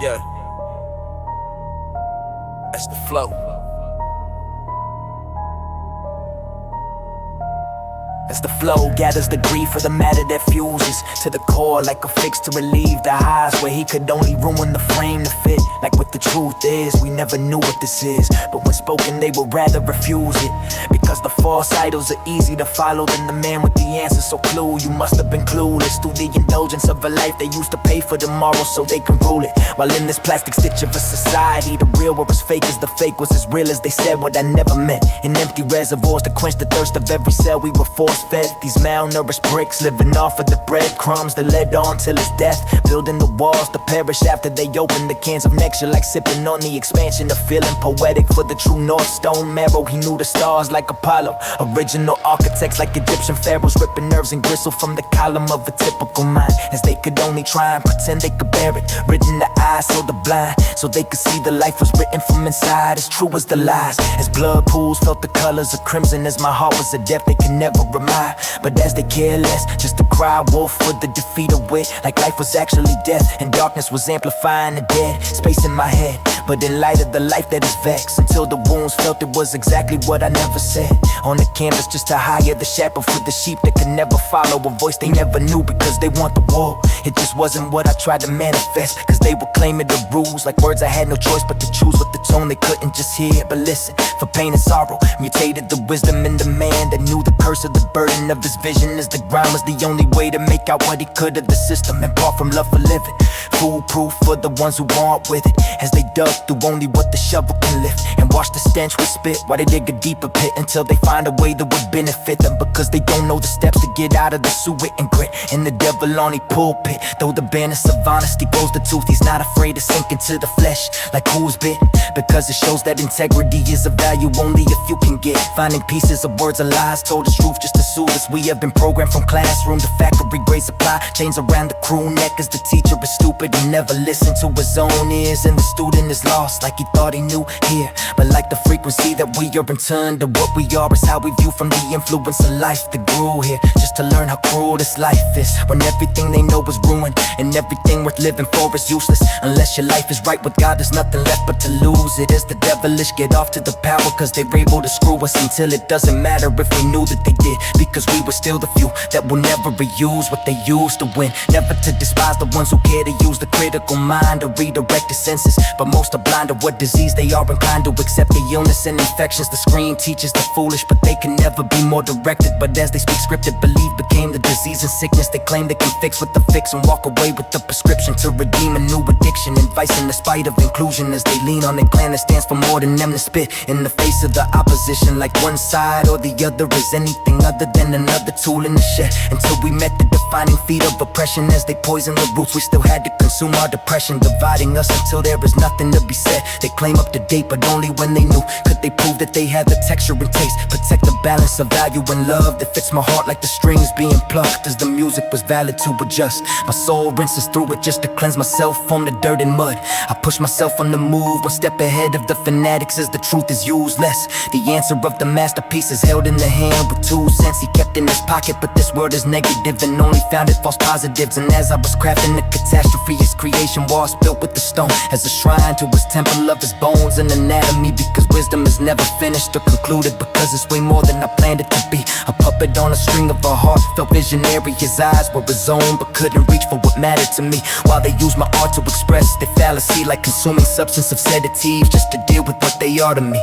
Yeah, that's the flow. As the flow gathers the grief of the matter that fuses to the core like a fix to relieve the highs, where he could only ruin the frame to fit. Like what the truth is, we never knew what this is, but when spoken they would rather refuse it, because the false idols are easy to follow than the man with the answer. So clue, you must have been clueless through the indulgence of a life they used to pay for tomorrow so they can rule it. While in this plastic stitch of a society, the real were as fake as the fake was as real as they said what I never meant. In empty reservoirs to quench the thirst of every cell we were forced fed. These malnourished bricks living off of the breadcrumbs that led on till his death, building the walls to perish after they opened the cans of nectar, like sipping on the expansion of feeling poetic for the true north stone marrow. He knew the stars like Apollo, original architects like Egyptian pharaohs, ripping nerves and gristle from the column of a typical mind, as they could only try and pretend they could bear it. Written the eyes so the blind, so they could see the life was written from inside, as true as the lies. As blood pools felt the colors of crimson, as my heart was a depth they could never remind. But as they care less, just to cry wolf for the defeat of wit, like life was actually death and darkness was amplifying the dead space in my head. But in light of the life that is vexed, until the wounds felt it was exactly what I never said. On the canvas just to hire the shepherd for the sheep that could never follow a voice they never knew, because they want the war. It just wasn't what I tried to manifest, cause they were claiming the rules like words I had no choice but to choose with the tone they couldn't just hear. But listen, for pain and sorrow mutated the wisdom in the man that knew the curse of the burden of his vision, as the grind was the only way to make out what he could of the system, and part from love for living. Foolproof for the ones who aren't with it, as they dug through only what the shovel can lift, and wash the stench with spit while they dig a deeper pit, until they find a way that would benefit them, because they don't know the steps to get out of the suet and grit. And the devil on a pulpit, though the banners of honesty grows the tooth, he's not afraid to sink into the flesh like who's bit, because it shows that integrity is a value only if you can get. Finding pieces of words and lies told us truth just to soothe us. We have been programmed from classroom to factory grade supply, chains around the crew neck as the teacher is stupid and never listened to his own ears, and the student is lost like he thought he knew here. But like the frequency that we are in turn to what we are is how we view from the influence of life that grew here, just to learn how cruel this life is, when everything they know is ruined and everything worth living for is useless. Unless your life is right with God, there's nothing left but to lose it. As the devilish get off to the power, cause they're able to screw us until it doesn't matter if we knew that they did, because we were still the few that will never reuse what they used to win. Never to despise the ones who care to use the critical mind to redirect the senses, but most are blind to what disease they are inclined to accept. The illness and infections the screen teaches the foolish, but they can never be more directed. But as they speak scripted, belief became the disease and sickness they claim they can fix with the fix, and walk away with the prescription to redeem a new addiction and vice in the spite of inclusion, as they lean on their clan that stands for more than them to spit in the face of the opposition, like one side or the other is anything other than another tool in the shed. Until we met the defining feet of oppression, as they poison the roots we still had to consume our depression, dividing us until there is nothing to be said. They claim up to date, but only when they knew. Could they prove that they had the texture and taste, protect the balance of value and love that fits my heart like the strings being plucked, as the music was valid to adjust. My soul rinses through it just to cleanse myself from the dirt and mud. I push myself on the move, one step ahead of the fanatics, as the truth is useless. The answer of the masterpiece is held in the hand with 2 cents he kept in his pocket, but this world is negative and only founded false positives. And as I was crafting the catastrophe, his creation was built with the stone as a shrine to his temple of his bones and anatomy, because wisdom is never finished or concluded, because it's way more than I planned it to be. A puppet on a string of a heartfelt visionary, his eyes were his own but couldn't reach for what mattered to me, while they use my art to express their fallacy like consuming substance of sedatives, just to deal with what they are to me.